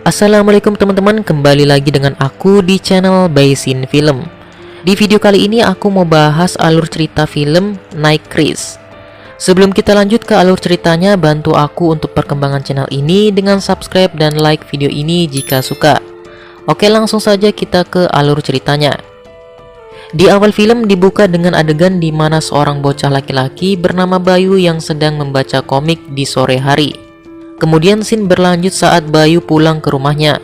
Assalamualaikum teman-teman, kembali lagi dengan aku di channel Baisin Film. Di video kali ini aku mau bahas alur cerita film Night Chris. Sebelum kita lanjut ke alur ceritanya, bantu aku untuk perkembangan channel ini dengan subscribe dan like video ini jika suka. Oke, langsung saja kita ke alur ceritanya. Di awal film dibuka dengan adegan di mana seorang bocah laki-laki bernama Bayu yang sedang membaca komik di sore hari. Kemudian scene berlanjut saat Bayu pulang ke rumahnya.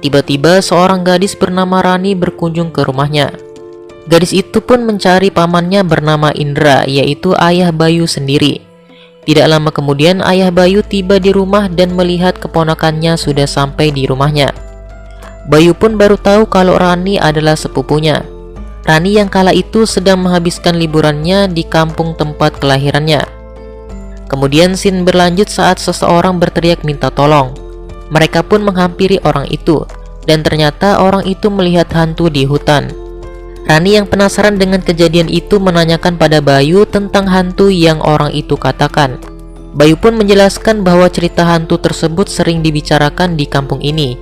Tiba-tiba seorang gadis bernama Rani berkunjung ke rumahnya. Gadis itu pun mencari pamannya bernama Indra, yaitu ayah Bayu sendiri. Tidak lama kemudian ayah Bayu tiba di rumah dan melihat keponakannya sudah sampai di rumahnya. Bayu pun baru tahu kalau Rani adalah sepupunya. Rani yang kala itu sedang menghabiskan liburannya di kampung tempat kelahirannya. Kemudian scene berlanjut saat seseorang berteriak minta tolong. Mereka pun menghampiri orang itu, dan ternyata orang itu melihat hantu di hutan. Rani yang penasaran dengan kejadian itu menanyakan pada Bayu tentang hantu yang orang itu katakan. Bayu pun menjelaskan bahwa cerita hantu tersebut sering dibicarakan di kampung ini,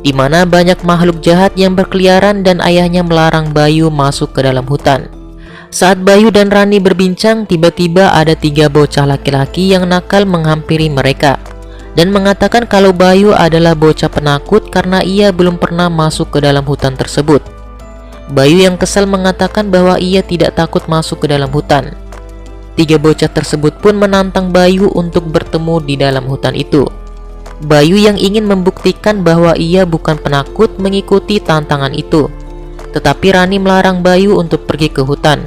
di mana banyak makhluk jahat yang berkeliaran dan ayahnya melarang Bayu masuk ke dalam hutan. Saat Bayu dan Rani berbincang, tiba-tiba ada 3 bocah laki-laki yang nakal menghampiri mereka dan mengatakan kalau Bayu adalah bocah penakut karena ia belum pernah masuk ke dalam hutan tersebut. Bayu yang kesal mengatakan bahwa ia tidak takut masuk ke dalam hutan. 3 bocah tersebut pun menantang Bayu untuk bertemu di dalam hutan itu. Bayu yang ingin membuktikan bahwa ia bukan penakut mengikuti tantangan itu, tetapi Rani melarang Bayu untuk pergi ke hutan.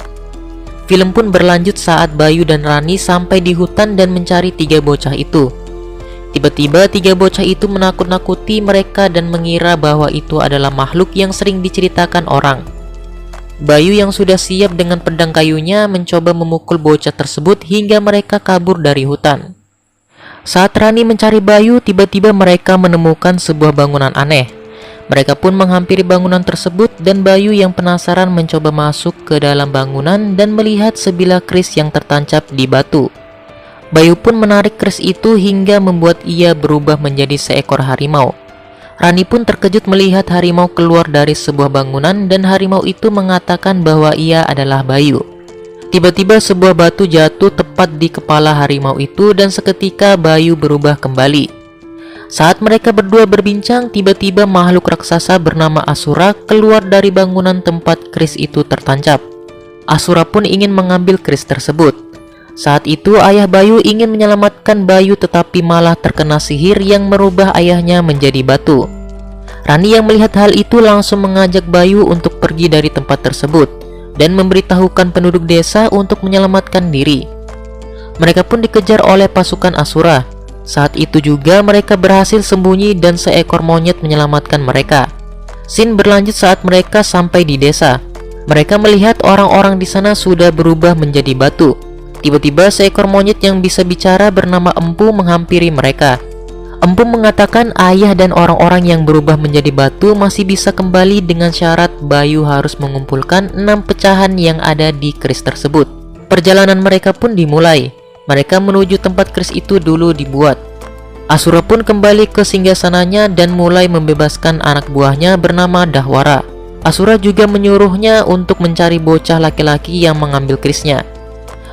Film pun berlanjut saat Bayu dan Rani sampai di hutan dan mencari 3 bocah itu. Tiba-tiba 3 bocah itu menakut-nakuti mereka dan mengira bahwa itu adalah makhluk yang sering diceritakan orang. Bayu yang sudah siap dengan pedang kayunya mencoba memukul bocah tersebut hingga mereka kabur dari hutan. Saat Rani mencari Bayu, tiba-tiba mereka menemukan sebuah bangunan aneh. Mereka pun menghampiri bangunan tersebut dan Bayu yang penasaran mencoba masuk ke dalam bangunan dan melihat sebilah keris yang tertancap di batu. Bayu pun menarik keris itu hingga membuat ia berubah menjadi seekor harimau. Rani pun terkejut melihat harimau keluar dari sebuah bangunan dan harimau itu mengatakan bahwa ia adalah Bayu. Tiba-tiba sebuah batu jatuh tepat di kepala harimau itu dan seketika Bayu berubah kembali. Saat mereka berdua berbincang, tiba-tiba makhluk raksasa bernama Asura keluar dari bangunan tempat keris itu tertancap. Asura pun ingin mengambil keris tersebut. Saat itu ayah Bayu ingin menyelamatkan Bayu tetapi malah terkena sihir yang merubah ayahnya menjadi batu. Rani yang melihat hal itu langsung mengajak Bayu untuk pergi dari tempat tersebut dan memberitahukan penduduk desa untuk menyelamatkan diri. Mereka pun dikejar oleh pasukan Asura. Saat itu juga mereka berhasil sembunyi dan seekor monyet menyelamatkan mereka. Scene berlanjut saat mereka sampai di desa. Mereka melihat orang-orang di sana sudah berubah menjadi batu. Tiba-tiba seekor monyet yang bisa bicara bernama Empu menghampiri mereka. Empu mengatakan ayah dan orang-orang yang berubah menjadi batu masih bisa kembali dengan syarat Bayu harus mengumpulkan 6 pecahan yang ada di keris tersebut. Perjalanan mereka pun dimulai. Mereka menuju tempat keris itu dulu dibuat. Asura pun kembali ke singgasananya dan mulai membebaskan anak buahnya bernama Dahwara. Asura juga menyuruhnya untuk mencari bocah laki-laki yang mengambil kerisnya.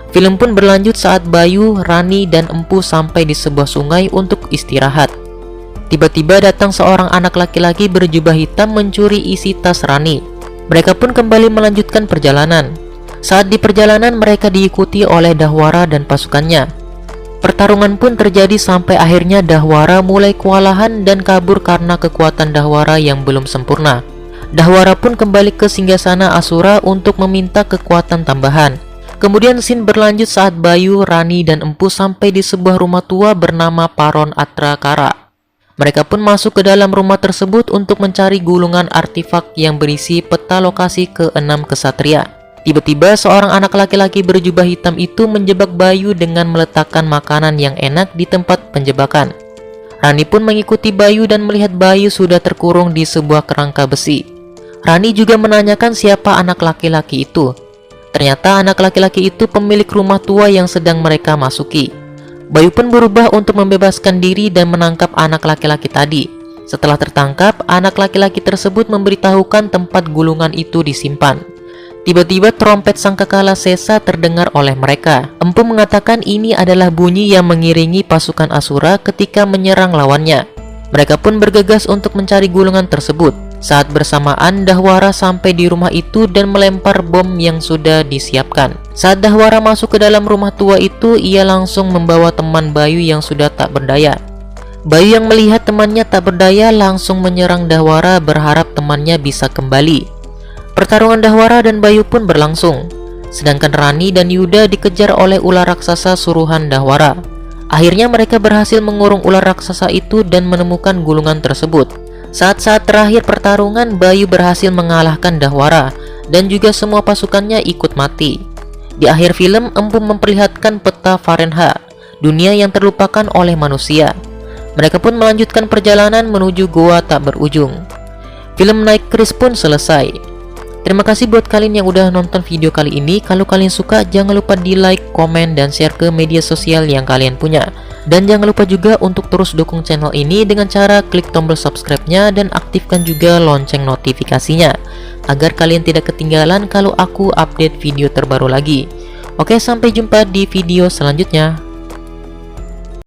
Film pun berlanjut saat Bayu, Rani, dan Empu sampai di sebuah sungai untuk istirahat. Tiba-tiba datang seorang anak laki-laki berjubah hitam mencuri isi tas Rani. Mereka pun kembali melanjutkan perjalanan. Saat di perjalanan mereka diikuti oleh Dahwara dan pasukannya. Pertarungan pun terjadi sampai akhirnya Dahwara mulai kewalahan dan kabur karena kekuatan Dahwara yang belum sempurna. Dahwara pun kembali ke singgasana Asura untuk meminta kekuatan tambahan. Kemudian scene berlanjut saat Bayu, Rani, dan Empu sampai di sebuah rumah tua bernama Paron Atrakara. Mereka pun masuk ke dalam rumah tersebut untuk mencari gulungan artefak yang berisi peta lokasi ke-6 kesatria. Tiba-tiba seorang anak laki-laki berjubah hitam itu menjebak Bayu dengan meletakkan makanan yang enak di tempat penjebakan. Rani pun mengikuti Bayu dan melihat Bayu sudah terkurung di sebuah kerangka besi. Rani juga menanyakan siapa anak laki-laki itu. Ternyata anak laki-laki itu pemilik rumah tua yang sedang mereka masuki. Bayu pun berubah untuk membebaskan diri dan menangkap anak laki-laki tadi. Setelah tertangkap, anak laki-laki tersebut memberitahukan tempat gulungan itu disimpan. Tiba-tiba trompet sangkakala sesa terdengar oleh mereka. Empu mengatakan ini adalah bunyi yang mengiringi pasukan Asura ketika menyerang lawannya. Mereka pun bergegas untuk mencari gulungan tersebut. Saat bersamaan, Dahwara sampai di rumah itu dan melempar bom yang sudah disiapkan. Saat Dahwara masuk ke dalam rumah tua itu, ia langsung membawa teman Bayu yang sudah tak berdaya. Bayu yang melihat temannya tak berdaya langsung menyerang Dahwara berharap temannya bisa kembali. Pertarungan Dahwara dan Bayu pun berlangsung. Sedangkan Rani dan Yuda dikejar oleh ular raksasa suruhan Dahwara. Akhirnya mereka berhasil mengurung ular raksasa itu dan menemukan gulungan tersebut. Saat-saat terakhir pertarungan, Bayu berhasil mengalahkan Dahwara dan juga semua pasukannya ikut mati. Di akhir film, Empu memperlihatkan peta Varenha, dunia yang terlupakan oleh manusia. Mereka pun melanjutkan perjalanan menuju goa tak berujung. Film Night Crisis pun selesai. Terima kasih buat kalian yang udah nonton video kali ini. Kalau kalian suka, jangan lupa di like, komen, dan share ke media sosial yang kalian punya. Dan jangan lupa juga untuk terus dukung channel ini dengan cara klik tombol subscribe-nya dan aktifkan juga lonceng notifikasinya, agar kalian tidak ketinggalan kalau aku update video terbaru lagi. Oke, sampai jumpa di video selanjutnya.